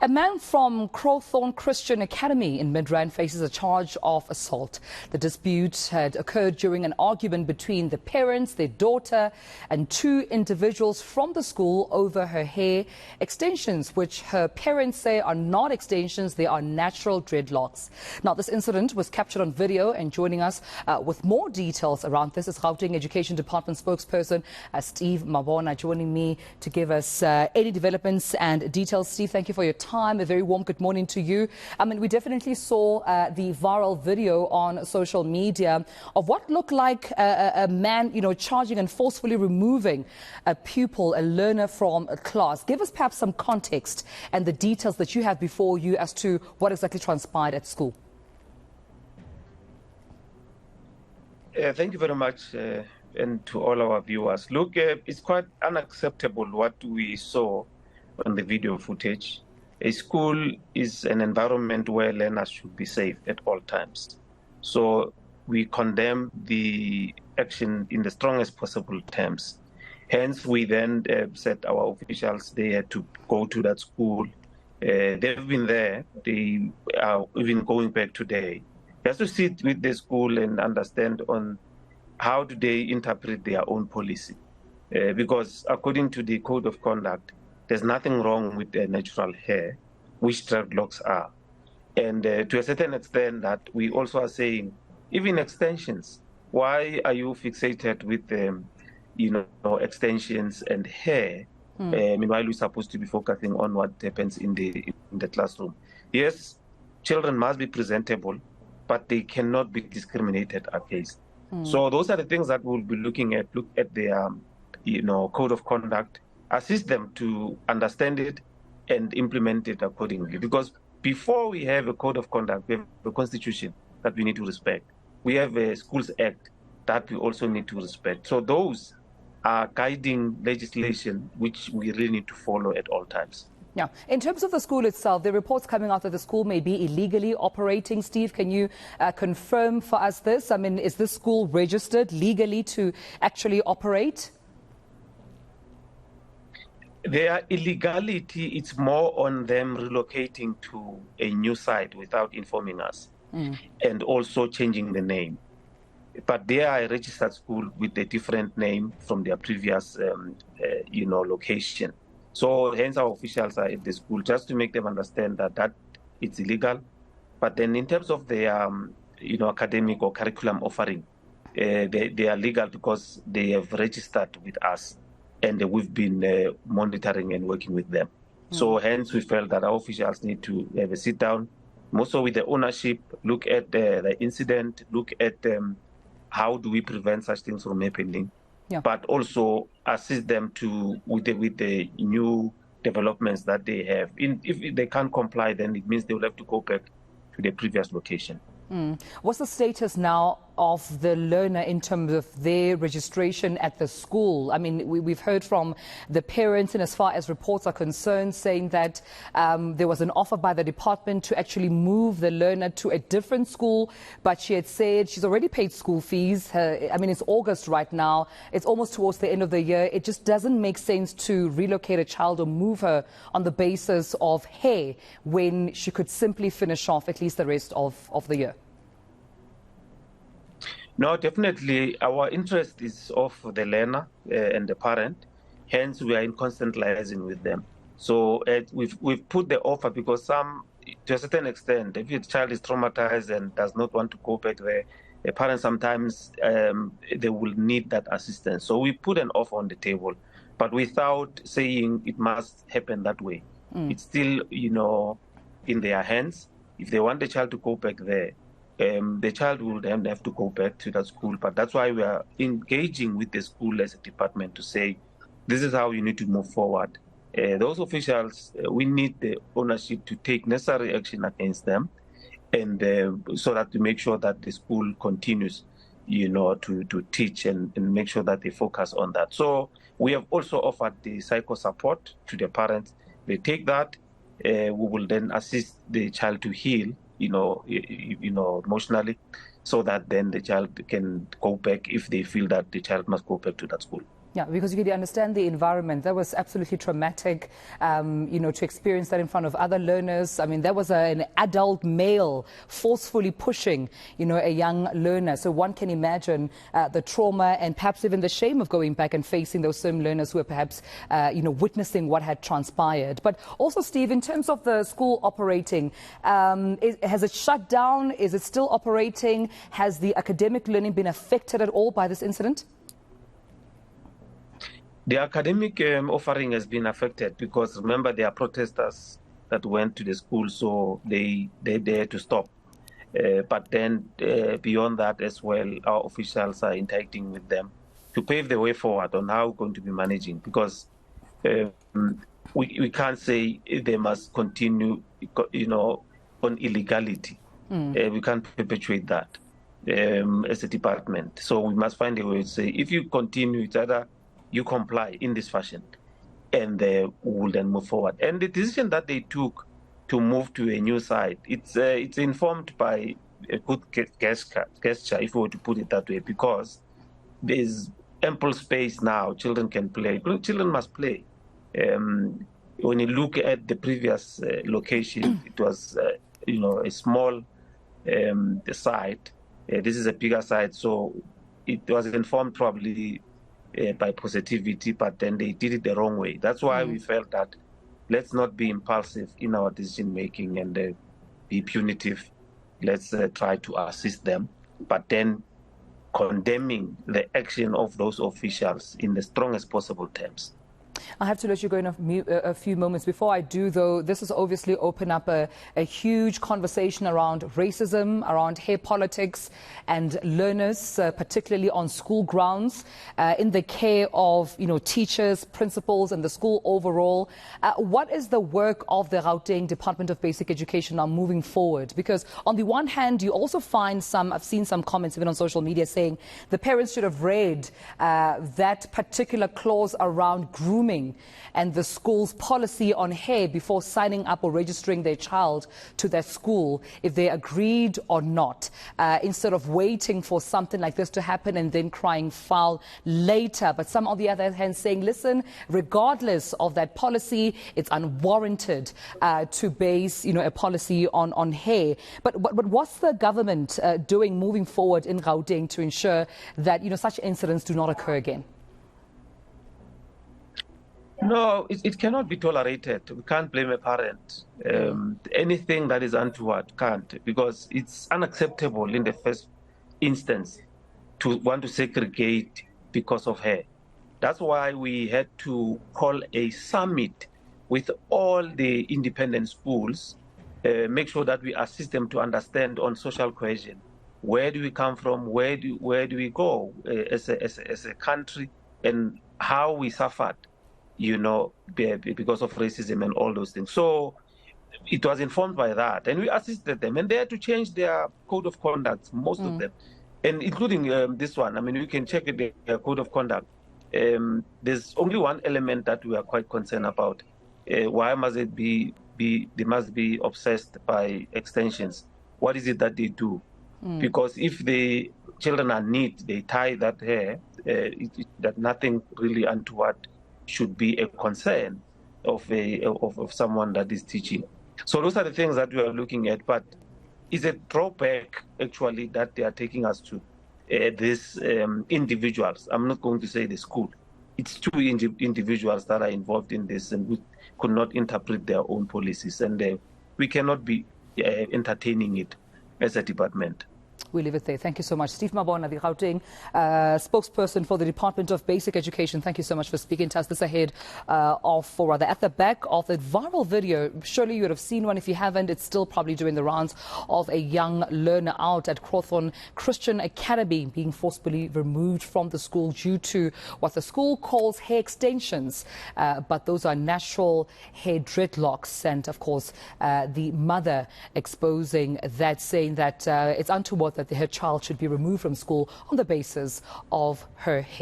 A man from Crowthorne Christian Academy in Midrand faces a charge of assault. The dispute had occurred during an argument between the parents, their daughter, and two individuals from the school over her hair extensions, which her parents say are not extensions, they are natural dreadlocks. Now, this incident was captured on video, and joining us with more details around this is Gauteng Education Department spokesperson Steve Mabona, joining me to give us any developments and details. Steve, thank you for your time. A very warm good morning to you. I mean, we definitely saw the viral video on social media of what looked like a man, charging and forcefully removing a pupil, a learner from a class. Give us perhaps some context and the details that you have before you as to what exactly transpired at school. Thank you very much, and to all our viewers. Look, it's quite unacceptable what we saw on the video footage. A school is an environment where learners should be safe at all times. So we condemn the action in the strongest possible terms. Hence, we then said our officials, they had to go to that school. They've been there. They are even going back today. They have to sit with the school and understand on how do they interpret their own policy. Because according to the code of conduct, there's nothing wrong with the natural hair, which dreadlocks are. And to a certain extent that we also are saying, even extensions, why are you fixated with, extensions and hair? Meanwhile, we're supposed to be focusing on what happens in the classroom. Yes, children must be presentable, but they cannot be discriminated against. So those are the things that we'll be looking at. Look at their, code of conduct, assist them to understand it and implement it accordingly. Because before we have a code of conduct, we have a constitution that we need to respect. We have a Schools Act that we also need to respect. So those are guiding legislation which we really need to follow at all times. Yeah. In terms of the school itself, the reports coming out that the school may be illegally operating. Steve, can you confirm for us this? I mean, is this school registered legally to actually operate? Their illegality, it's more on them relocating to a new site without informing us and also changing the name. But they are a registered school with a different name from their previous, location. So hence our officials are at the school just to make them understand that it's illegal. But then in terms of their, academic or curriculum offering, they are legal because they have registered with us and we've been monitoring and working with them. So hence we felt that our officials need to have a sit down, also with the ownership, look at the incident, look at how do we prevent such things from happening. Yeah. But also assist them with the new developments that they have. If they can't comply, then it means they will have to go back to their previous location. What's the status now of the learner in terms of their registration at the school? I mean, we've heard from the parents, and as far as reports are concerned, saying that there was an offer by the department to actually move the learner to a different school, but she had said she's already paid school fees. It's August right now. It's almost towards the end of the year. It just doesn't make sense to relocate a child or move her on the basis of hair when she could simply finish off at least the rest of the year. No, definitely. Our interest is of the learner and the parent. Hence, we are in constant liaison with them. So we've put the offer because to a certain extent, if your child is traumatized and does not want to go back there, the parents sometimes they will need that assistance. So we put an offer on the table, but without saying it must happen that way. It's still, in their hands. If they want the child to go back there, the child will then have to go back to that school. But that's why we are engaging with the school as a department to say, this is how you need to move forward. Those officials, we need the ownership to take necessary action against them, and so that to make sure that the school continues, to teach and make sure that they focus on that. So we have also offered the psycho support to the parents. They take that. We will then assist the child to heal, emotionally, so that then the child can go back if they feel that the child must go back to that school. Yeah, because you can understand the environment. That was absolutely traumatic, to experience that in front of other learners. I mean, there was an adult male forcefully pushing, a young learner. So one can imagine the trauma and perhaps even the shame of going back and facing those same learners who were perhaps, witnessing what had transpired. But also, Steve, in terms of the school operating, has it shut down? Is it still operating? Has the academic learning been affected at all by this incident? The academic offering has been affected because, remember, there are protesters that went to the school, so they had to stop. But then beyond that as well, our officials are interacting with them to pave the way forward on how we're going to be managing, because we can't say they must continue, on illegality. We can't perpetuate that as a department. So we must find a way to say, if you continue, it's either you comply in this fashion, and they will then move forward. And the decision that they took to move to a new site, it's informed by a good gesture, if we were to put it that way, because there's ample space now. Children can play. Children must play. When you look at the previous location, it was, a small site. This is a bigger site, so it was informed probably by positivity, but then they did it the wrong way. That's why we felt that let's not be impulsive in our decision making and be punitive. Let's try to assist them, but then condemning the action of those officials in the strongest possible terms. I have to let you go in a few moments. Before I do, though, this has obviously opened up a huge conversation around racism, around hair politics, and learners, particularly on school grounds, in the care of, teachers, principals, and the school overall. What is the work of the Gauteng Department of Basic Education now moving forward? Because on the one hand, you also find I've seen some comments even on social media saying the parents should have read that particular clause around grooming and the school's policy on hair before signing up or registering their child to their school, if they agreed or not, instead of waiting for something like this to happen and then crying foul later. But some on the other hand saying, listen, regardless of that policy, it's unwarranted to base, a policy on hair. But what's the government doing moving forward in Gauteng to ensure that, such incidents do not occur again? No, it cannot be tolerated. We can't blame a parent. Anything that is untoward can't, because it's unacceptable in the first instance to want to segregate because of hair. That's why we had to call a summit with all the independent schools, make sure that we assist them to understand on social cohesion. Where do we come from? Where do we go as a country, and how we suffered, because of racism and all those things. So it was informed by that, and we assisted them, and they had to change their code of conduct, most of them, and including this one. I mean, you can check their code of conduct. There's only one element that we are quite concerned about. Why must it be they must be obsessed by extensions? What is it that they do? Because if the children are neat, they tie that hair, that nothing really untoward should be a concern of someone that is teaching. So those are the things that we are looking at. But it's a drawback, actually, that they are taking us to these individuals. I'm not going to say the school. It's two individuals that are involved in this, and we could not interpret their own policies. And we cannot be entertaining it as a department. We'll leave it there. Thank you so much. Steve Mabona, the Gauteng spokesperson for the Department of Basic Education. Thank you so much for speaking to us. This ahead at the back of the viral video. Surely you would have seen one. If you haven't, it's still probably doing the rounds of a young learner out at Crowthorne Christian Academy being forcibly removed from the school due to what the school calls hair extensions. But those are natural hair dreadlocks. And of course, the mother exposing that, saying that it's untoward that her child should be removed from school on the basis of her hair.